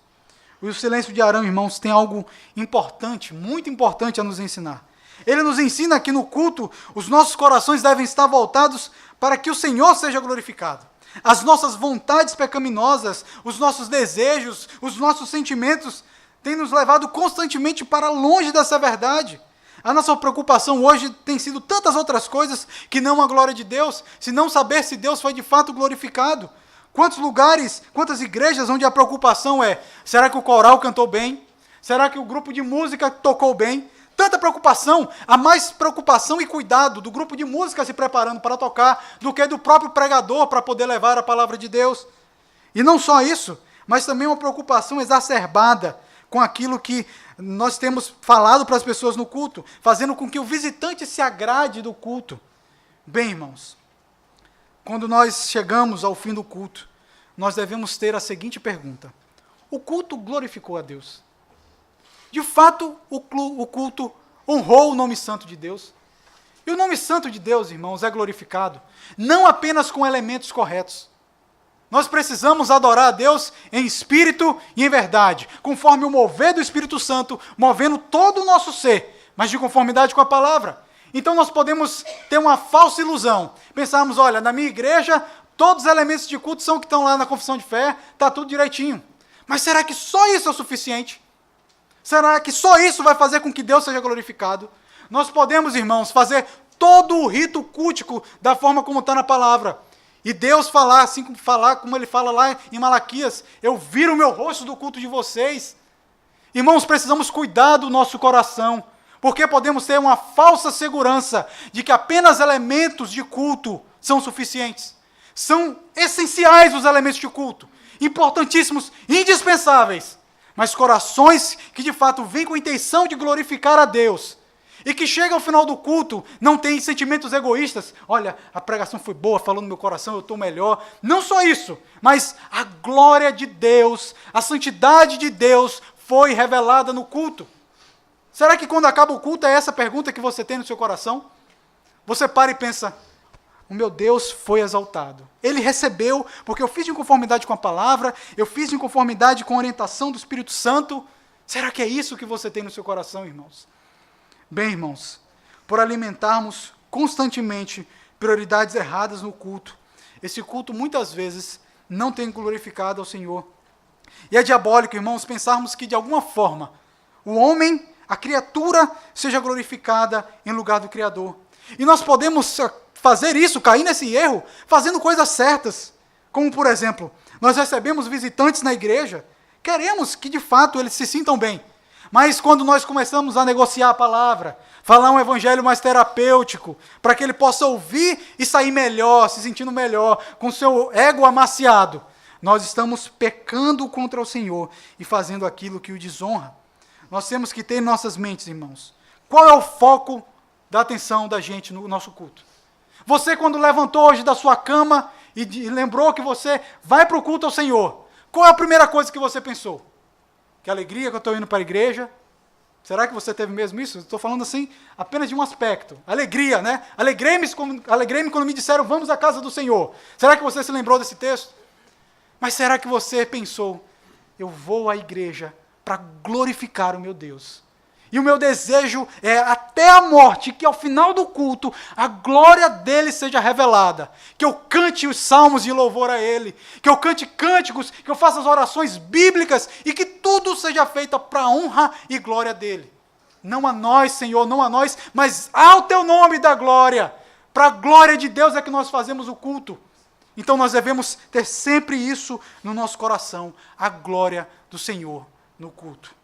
O silêncio de Arão, irmãos, tem algo importante, muito importante a nos ensinar. Ele nos ensina que no culto, os nossos corações devem estar voltados para que o Senhor seja glorificado. As nossas vontades pecaminosas, os nossos desejos, os nossos sentimentos têm nos levado constantemente para longe dessa verdade. A nossa preocupação hoje tem sido tantas outras coisas que não a glória de Deus, se não saber se Deus foi de fato glorificado. Quantos lugares, quantas igrejas onde a preocupação é, será que o coral cantou bem? Será que o grupo de música tocou bem? Tanta preocupação, há mais preocupação e cuidado do grupo de música se preparando para tocar do que do próprio pregador para poder levar a palavra de Deus. E não só isso, mas também uma preocupação exacerbada com aquilo que nós temos falado para as pessoas no culto, fazendo com que o visitante se agrade do culto. Bem, irmãos, quando nós chegamos ao fim do culto, nós devemos ter a seguinte pergunta: o culto glorificou a Deus? De fato, o culto honrou o nome santo de Deus? E o nome santo de Deus, irmãos, é glorificado, não apenas com elementos corretos. Nós precisamos adorar a Deus em espírito e em verdade, conforme o mover do Espírito Santo, movendo todo o nosso ser, mas de conformidade com a palavra. Então nós podemos ter uma falsa ilusão, pensarmos, olha, na minha igreja, todos os elementos de culto são o que estão lá na confissão de fé, está tudo direitinho. Mas será que só isso é o suficiente? Será que só isso vai fazer com que Deus seja glorificado? Nós podemos, irmãos, fazer todo o rito cultico da forma como está na palavra. E Deus falar, assim como ele fala lá em Malaquias, eu viro o meu rosto do culto de vocês. Irmãos, precisamos cuidar do nosso coração, porque podemos ter uma falsa segurança de que apenas elementos de culto são suficientes. São essenciais os elementos de culto, importantíssimos, indispensáveis. Mas corações que de fato vêm com a intenção de glorificar a Deus e que chegam ao final do culto, não têm sentimentos egoístas. Olha, a pregação foi boa, falou no meu coração, eu estou melhor. Não só isso, mas a glória de Deus, a santidade de Deus foi revelada no culto. Será que quando acaba o culto é essa pergunta que você tem no seu coração? Você para e pensa, o meu Deus foi exaltado. Ele recebeu, porque eu fiz de conformidade com a palavra, eu fiz de conformidade com a orientação do Espírito Santo. Será que é isso que você tem no seu coração, irmãos? Bem, irmãos, por alimentarmos constantemente prioridades erradas no culto, esse culto muitas vezes não tem glorificado ao Senhor. E é diabólico, irmãos, pensarmos que de alguma forma o homem, a criatura, seja glorificada em lugar do Criador. E nós podemos fazer isso, cair nesse erro, fazendo coisas certas. Como, por exemplo, nós recebemos visitantes na igreja, queremos que de fato eles se sintam bem. Mas quando nós começamos a negociar a palavra, falar um evangelho mais terapêutico, para que ele possa ouvir e sair melhor, se sentindo melhor, com seu ego amaciado, nós estamos pecando contra o Senhor e fazendo aquilo que o desonra. Nós temos que ter em nossas mentes, irmãos, qual é o foco da atenção da gente no nosso culto. Você, quando levantou hoje da sua cama e lembrou que você vai para o culto ao Senhor, qual é a primeira coisa que você pensou? Que alegria que eu estou indo para a igreja. Será que você teve mesmo isso? Estou falando assim, apenas de um aspecto. Alegria, né? Alegrei-me quando me disseram, vamos à casa do Senhor. Será que você se lembrou desse texto? Mas será que você pensou, eu vou à igreja para glorificar o meu Deus? E o meu desejo é, até a morte, que ao final do culto, a glória dele seja revelada. Que eu cante os salmos de louvor a ele. Que eu cante cânticos, que eu faça as orações bíblicas e que tudo seja feito para a honra e glória dele. Não a nós, Senhor, não a nós, mas ao teu nome da glória. Para a glória de Deus é que nós fazemos o culto. Então nós devemos ter sempre isso no nosso coração, a glória do Senhor no culto.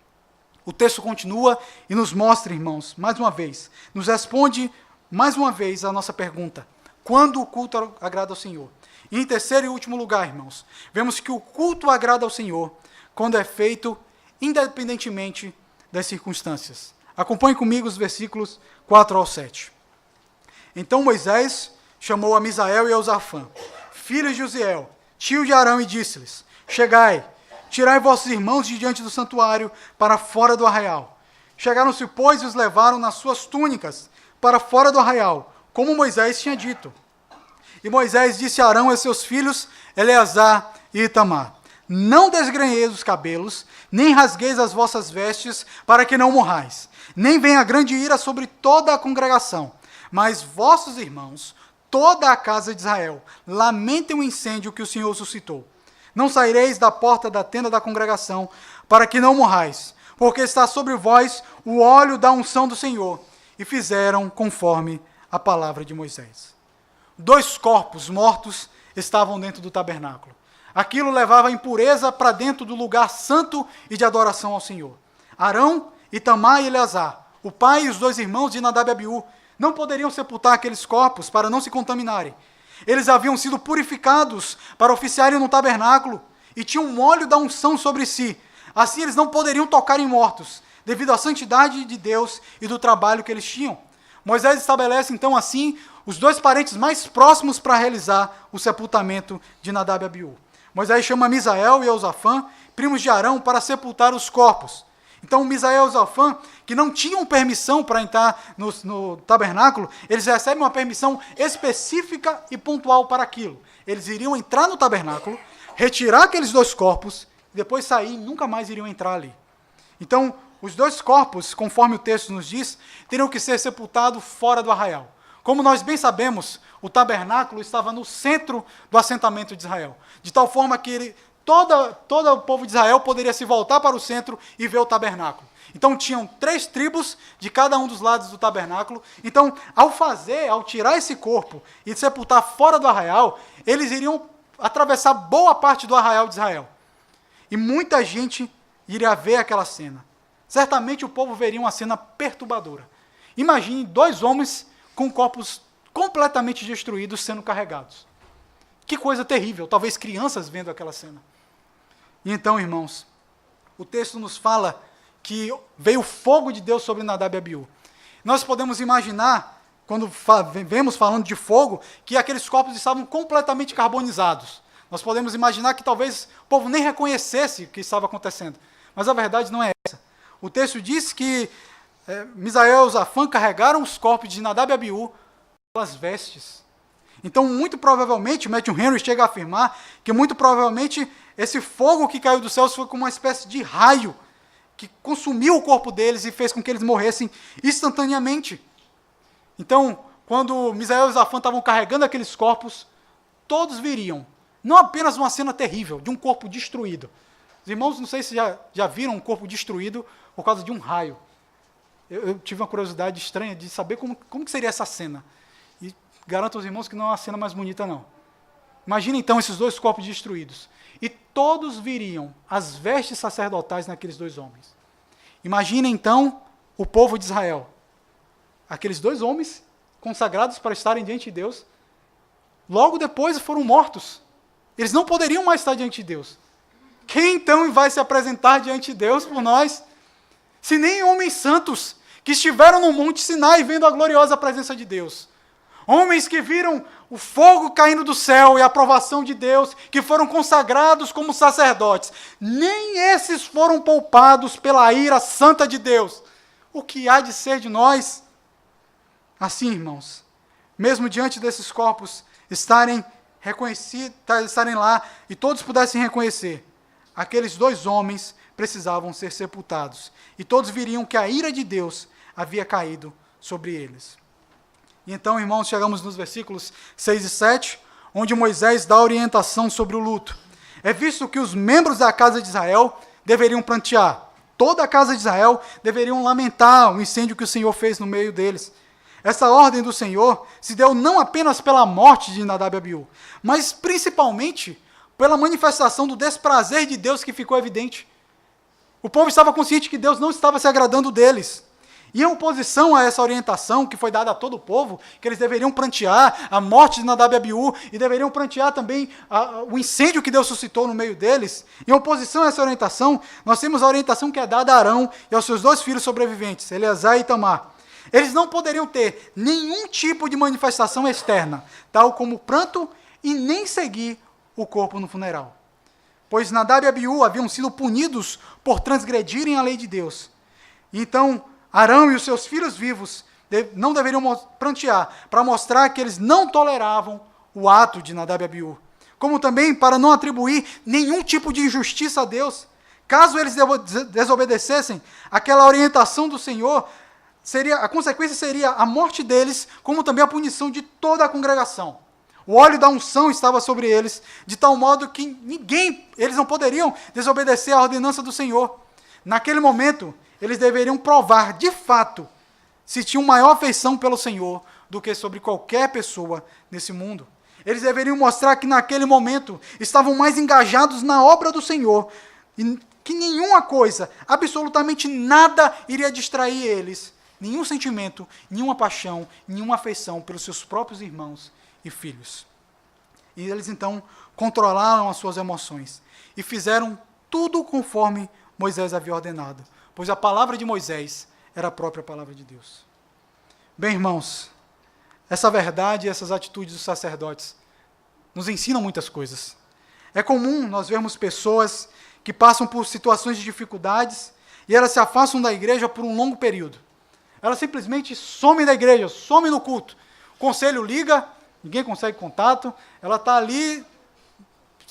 O texto continua e nos mostra, irmãos, mais uma vez, nos responde mais uma vez a nossa pergunta: quando o culto agrada ao Senhor? E em terceiro e último lugar, irmãos, vemos que o culto agrada ao Senhor quando é feito independentemente das circunstâncias. Acompanhe comigo os versículos 4 ao 7. Então Moisés chamou a Misael e a Zafã, filhos de Uziel, tio de Arão, e disse-lhes: chegai, tirai vossos irmãos de diante do santuário para fora do arraial. Chegaram-se, pois, e os levaram nas suas túnicas para fora do arraial, como Moisés tinha dito. E Moisés disse a Arão e a seus filhos, Eleazar e Itamar: não desgrenheis os cabelos, nem rasgueis as vossas vestes, para que não morrais. Nem venha grande ira sobre toda a congregação. Mas vossos irmãos, toda a casa de Israel, lamentem o incêndio que o Senhor suscitou. Não saireis da porta da tenda da congregação, para que não morrais, porque está sobre vós o óleo da unção do Senhor. E fizeram conforme a palavra de Moisés. 2 corpos mortos estavam dentro do tabernáculo. Aquilo levava a impureza para dentro do lugar santo e de adoração ao Senhor. Arão, Itamar e Eleazar, o pai e os 2 irmãos de Nadab e Abiú, não poderiam sepultar aqueles corpos para não se contaminarem. Eles haviam sido purificados para oficiarem no tabernáculo e tinham um óleo da unção sobre si. Assim eles não poderiam tocar em mortos, devido à santidade de Deus e do trabalho que eles tinham. Moisés estabelece então assim os 2 parentes mais próximos para realizar o sepultamento de Nadab e Abiú. Moisés chama Misael e Eusafã, primos de Arão, para sepultar os corpos. Então Misael e Eusafã, que não tinham permissão para entrar no tabernáculo, eles recebem uma permissão específica e pontual para aquilo. Eles iriam entrar no tabernáculo, retirar aqueles 2 corpos, depois sair e nunca mais iriam entrar ali. Então, os 2 corpos, conforme o texto nos diz, teriam que ser sepultados fora do arraial. Como nós bem sabemos, o tabernáculo estava no centro do assentamento de Israel, de tal forma que todo o povo de Israel poderia se voltar para o centro e ver o tabernáculo. Então tinham 3 tribos de cada um dos lados do tabernáculo. Então, ao tirar esse corpo e sepultar fora do arraial, eles iriam atravessar boa parte do arraial de Israel. E muita gente iria ver aquela cena. Certamente o povo veria uma cena perturbadora. Imagine 2 homens com corpos completamente destruídos sendo carregados. Que coisa terrível, talvez crianças vendo aquela cena. E então, irmãos, o texto nos fala que veio o fogo de Deus sobre Nadab e Abiú. Nós podemos imaginar, quando vemos falando de fogo, que aqueles corpos estavam completamente carbonizados. Nós podemos imaginar que talvez o povo nem reconhecesse o que estava acontecendo. Mas a verdade não é essa. O texto diz que Misael e Eusafã carregaram os corpos de Nadab e Abiú pelas vestes. Então, muito provavelmente, Matthew Henry chega a afirmar que muito provavelmente esse fogo que caiu dos céus foi como uma espécie de raio que consumiu o corpo deles e fez com que eles morressem instantaneamente. Então, quando Misael e Eusafã estavam carregando aqueles corpos, todos viriam, não apenas uma cena terrível, de um corpo destruído. Os irmãos, não sei se já viram um corpo destruído por causa de um raio. Eu tive uma curiosidade estranha de saber como que seria essa cena. E garanto aos irmãos que não é uma cena mais bonita, não. Imagina então esses 2 corpos destruídos. E todos viriam as vestes sacerdotais naqueles 2 homens. Imagina então o povo de Israel. Aqueles 2 homens consagrados para estarem diante de Deus, logo depois foram mortos. Eles não poderiam mais estar diante de Deus. Quem então vai se apresentar diante de Deus por nós? Se nem homens santos que estiveram no Monte Sinai vendo a gloriosa presença de Deus. Homens que viram o fogo caindo do céu e a aprovação de Deus, que foram consagrados como sacerdotes. Nem esses foram poupados pela ira santa de Deus. O que há de ser de nós? Assim, irmãos, mesmo diante desses corpos estarem lá e todos pudessem reconhecer, aqueles 2 homens precisavam ser sepultados. E todos viriam que a ira de Deus havia caído sobre eles. E então, irmãos, chegamos nos versículos 6 e 7, onde Moisés dá orientação sobre o luto. É visto que os membros da casa de Israel deveriam prantear. Toda a casa de Israel deveriam lamentar o incêndio que o Senhor fez no meio deles. Essa ordem do Senhor se deu não apenas pela morte de Nadab e Abiú, mas principalmente pela manifestação do desprazer de Deus que ficou evidente. O povo estava consciente que Deus não estava se agradando deles. E em oposição a essa orientação que foi dada a todo o povo, que eles deveriam prantear a morte de Nadab e Abiú, e deveriam prantear também o incêndio que Deus suscitou no meio deles, em oposição a essa orientação, nós temos a orientação que é dada a Arão e aos seus 2 filhos sobreviventes, Eleazar e Itamar. Eles não poderiam ter nenhum tipo de manifestação externa, tal como pranto, e nem seguir o corpo no funeral. Pois Nadab e Abiú haviam sido punidos por transgredirem a lei de Deus. Então, Arão e os seus filhos vivos não deveriam prantear, para mostrar que eles não toleravam o ato de Nadab e Abiú. Como também para não atribuir nenhum tipo de injustiça a Deus. Caso eles desobedecessem aquela orientação do Senhor, a consequência seria a morte deles, como também a punição de toda a congregação. O óleo da unção estava sobre eles, de tal modo que eles não poderiam desobedecer à ordenança do Senhor. Naquele momento, eles deveriam provar, de fato, se tinham maior afeição pelo Senhor do que sobre qualquer pessoa nesse mundo. Eles deveriam mostrar que naquele momento estavam mais engajados na obra do Senhor, e que nenhuma coisa, absolutamente nada, iria distrair eles, nenhum sentimento, nenhuma paixão, nenhuma afeição pelos seus próprios irmãos e filhos. E eles então controlaram as suas emoções e fizeram tudo conforme Moisés havia ordenado, pois a palavra de Moisés era a própria palavra de Deus. Bem, irmãos, essa verdade e essas atitudes dos sacerdotes nos ensinam muitas coisas. É comum nós vermos pessoas que passam por situações de dificuldades e elas se afastam da igreja por um longo período. Elas simplesmente somem da igreja, somem no culto. O conselho liga, ninguém consegue contato, ela está ali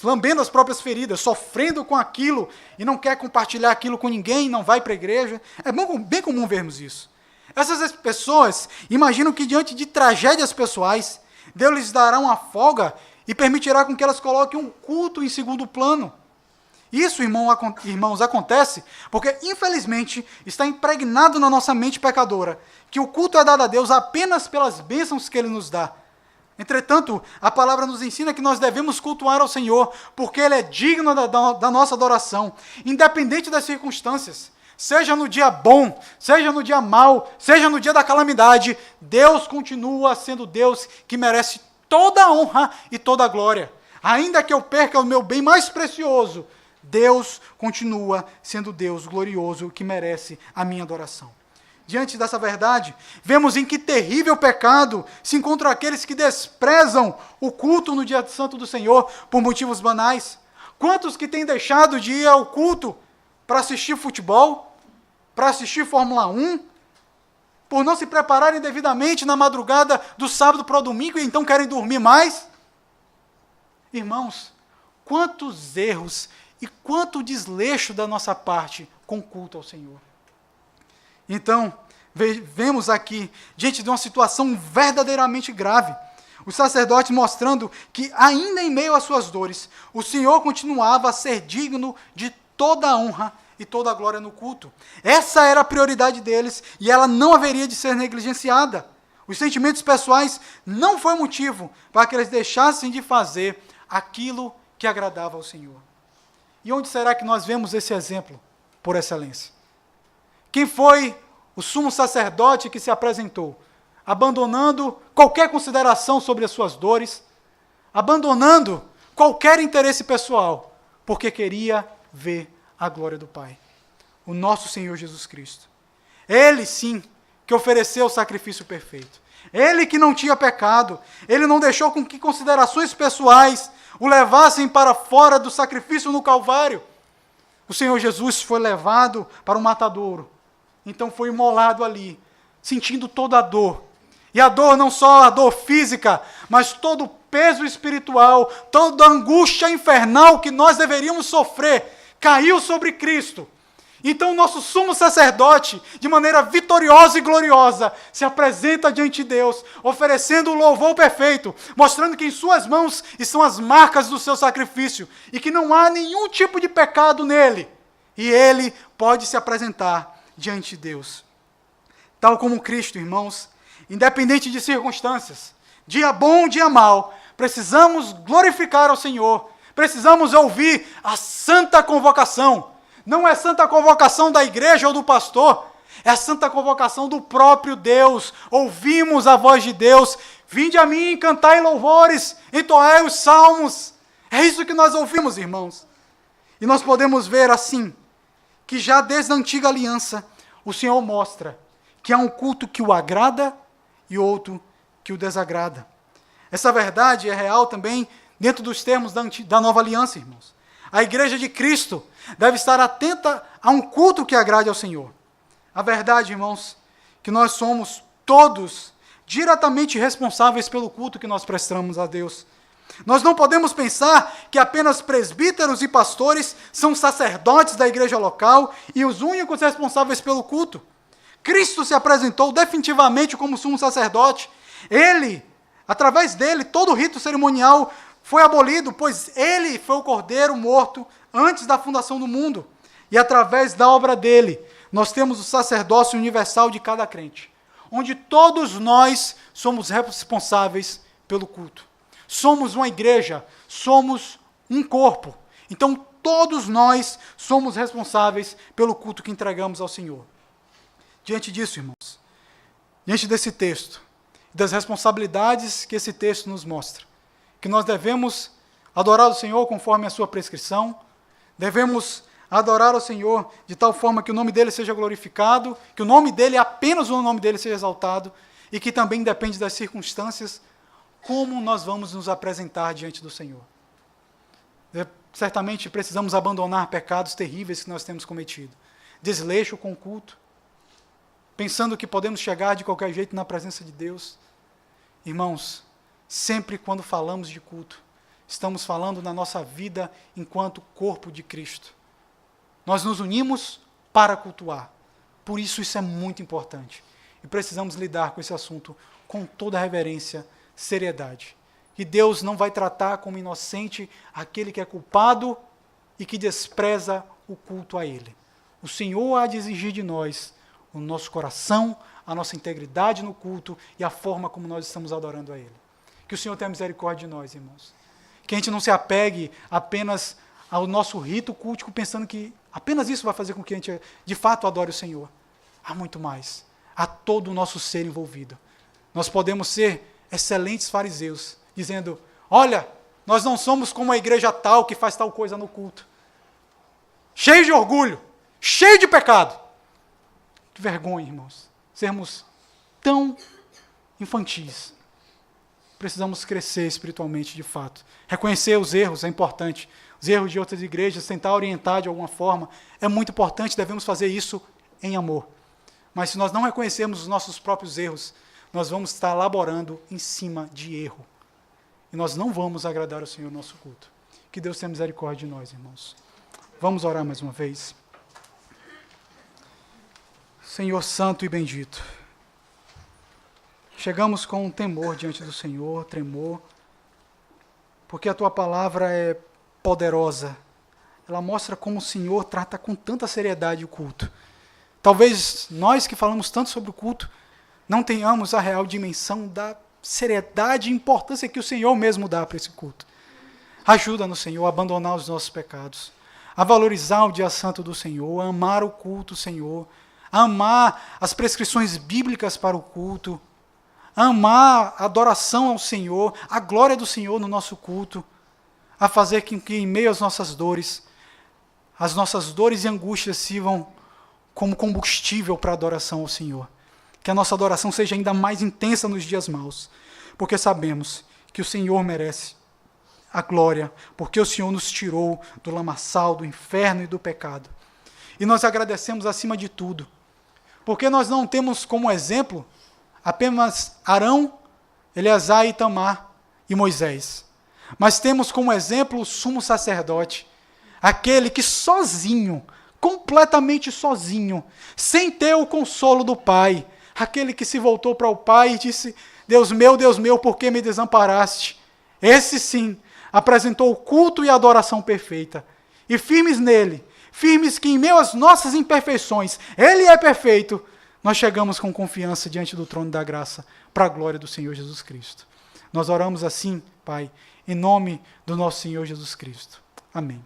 lambendo as próprias feridas, sofrendo com aquilo e não quer compartilhar aquilo com ninguém, não vai para a igreja. É bem comum vermos isso. Essas pessoas imaginam que diante de tragédias pessoais, Deus lhes dará uma folga e permitirá com que elas coloquem um culto em segundo plano. Isso, irmãos, acontece porque, infelizmente, está impregnado na nossa mente pecadora, que o culto é dado a Deus apenas pelas bênçãos que Ele nos dá. Entretanto, a palavra nos ensina que nós devemos cultuar ao Senhor, porque Ele é digno da nossa adoração, independente das circunstâncias. Seja no dia bom, seja no dia mau, seja no dia da calamidade, Deus continua sendo Deus que merece toda a honra e toda a glória. Ainda que eu perca o meu bem mais precioso, Deus continua sendo Deus glorioso que merece a minha adoração. Diante dessa verdade, vemos em que terrível pecado se encontram aqueles que desprezam o culto no dia santo do Senhor por motivos banais. Quantos que têm deixado de ir ao culto para assistir futebol, para assistir Fórmula 1, por não se prepararem devidamente na madrugada do sábado para o domingo e então querem dormir mais? Irmãos, quantos erros e quanto desleixo da nossa parte com o culto ao Senhor. Então, vemos aqui, diante de uma situação verdadeiramente grave, os sacerdotes mostrando que, ainda em meio às suas dores, o Senhor continuava a ser digno de toda a honra e toda a glória no culto. Essa era a prioridade deles e ela não haveria de ser negligenciada. Os sentimentos pessoais não foi motivo para que eles deixassem de fazer aquilo que agradava ao Senhor. E onde será que nós vemos esse exemplo por excelência? Quem foi o sumo sacerdote que se apresentou, abandonando qualquer consideração sobre as suas dores, abandonando qualquer interesse pessoal, porque queria ver a glória do Pai? O nosso Senhor Jesus Cristo. Ele, sim, que ofereceu o sacrifício perfeito. Ele que não tinha pecado. Ele não deixou com que considerações pessoais o levassem para fora do sacrifício no Calvário. O Senhor Jesus foi levado para o matadouro. Então foi imolado ali, sentindo toda a dor. E a dor, não só a dor física, mas todo o peso espiritual, toda a angústia infernal que nós deveríamos sofrer, caiu sobre Cristo. Então o nosso sumo sacerdote, de maneira vitoriosa e gloriosa, se apresenta diante de Deus, oferecendo o louvor perfeito, mostrando que em suas mãos estão as marcas do seu sacrifício, e que não há nenhum tipo de pecado nele. E ele pode se apresentar diante de Deus. Tal como Cristo, irmãos, independente de circunstâncias, dia bom, dia mau, precisamos glorificar ao Senhor, precisamos ouvir a santa convocação. Não é santa convocação da igreja ou do pastor, é a santa convocação do próprio Deus. Ouvimos a voz de Deus: vinde a mim, cantai louvores, entoai os salmos. É isso que nós ouvimos, irmãos. E nós podemos ver assim, que já desde a antiga aliança, o Senhor mostra que há um culto que o agrada e outro que o desagrada. Essa verdade é real também dentro dos termos da nova aliança, irmãos. A igreja de Cristo deve estar atenta a um culto que agrade ao Senhor. A verdade, irmãos, que nós somos todos diretamente responsáveis pelo culto que nós prestamos a Deus. Nós não podemos pensar que apenas presbíteros e pastores são sacerdotes da igreja local e os únicos responsáveis pelo culto. Cristo se apresentou definitivamente como sumo sacerdote. Ele, através dele, todo o rito cerimonial foi abolido, pois ele foi o cordeiro morto antes da fundação do mundo. E através da obra dele, nós temos o sacerdócio universal de cada crente, onde todos nós somos responsáveis pelo culto. Somos uma igreja, somos um corpo. Então, todos nós somos responsáveis pelo culto que entregamos ao Senhor. Diante disso, irmãos, diante desse texto, das responsabilidades que esse texto nos mostra, que nós devemos adorar o Senhor conforme a sua prescrição, devemos adorar o Senhor de tal forma que o nome dele seja glorificado, que o nome dele, apenas o nome dele seja exaltado, e que também depende das circunstâncias, como nós vamos nos apresentar diante do Senhor. Certamente precisamos abandonar pecados terríveis que nós temos cometido. Desleixo com o culto, pensando que podemos chegar de qualquer jeito na presença de Deus. Irmãos, sempre quando falamos de culto, estamos falando na nossa vida enquanto corpo de Cristo. Nós nos unimos para cultuar. Por isso é muito importante. E precisamos lidar com esse assunto com toda reverência, seriedade. Que Deus não vai tratar como inocente aquele que é culpado e que despreza o culto a Ele. O Senhor há de exigir de nós o nosso coração, a nossa integridade no culto e a forma como nós estamos adorando a Ele. Que o Senhor tenha misericórdia de nós, irmãos. Que a gente não se apegue apenas ao nosso rito cultico, pensando que apenas isso vai fazer com que a gente, de fato, adore o Senhor. Há muito mais. Há todo o nosso ser envolvido. Nós podemos ser excelentes fariseus, dizendo, olha, nós não somos como a igreja tal que faz tal coisa no culto. Cheio de orgulho, cheio de pecado. Que vergonha, irmãos, sermos tão infantis. Precisamos crescer espiritualmente, de fato. Reconhecer os erros é importante. Os erros de outras igrejas, tentar orientar de alguma forma, é muito importante, devemos fazer isso em amor. Mas se nós não reconhecermos os nossos próprios erros, nós vamos estar laborando em cima de erro. E nós não vamos agradar ao Senhor no nosso culto. Que Deus tenha misericórdia de nós, irmãos. Vamos orar mais uma vez. Senhor santo e bendito, chegamos com temor diante do Senhor, tremor, porque a Tua palavra é poderosa. Ela mostra como o Senhor trata com tanta seriedade o culto. Talvez nós que falamos tanto sobre o culto, não tenhamos a real dimensão da seriedade e importância que o Senhor mesmo dá para esse culto. Ajuda-nos, Senhor, a abandonar os nossos pecados, a valorizar o dia santo do Senhor, a amar o culto, Senhor, a amar as prescrições bíblicas para o culto, a amar a adoração ao Senhor, a glória do Senhor no nosso culto, a fazer com que em meio às nossas dores e angústias sirvam como combustível para a adoração ao Senhor. Que a nossa adoração seja ainda mais intensa nos dias maus, porque sabemos que o Senhor merece a glória, porque o Senhor nos tirou do lamaçal, do inferno e do pecado. E nós agradecemos acima de tudo, porque nós não temos como exemplo apenas Arão, Eleazar, Itamar e Moisés, mas temos como exemplo o sumo sacerdote, aquele que sozinho, completamente sozinho, sem ter o consolo do Pai, aquele que se voltou para o Pai e disse, Deus meu, por que me desamparaste? Esse sim, apresentou o culto e a adoração perfeita. E firmes nele, firmes que em meio às nossas imperfeições, Ele é perfeito, nós chegamos com confiança diante do trono da graça, para a glória do Senhor Jesus Cristo. Nós oramos assim, Pai, em nome do nosso Senhor Jesus Cristo. Amém.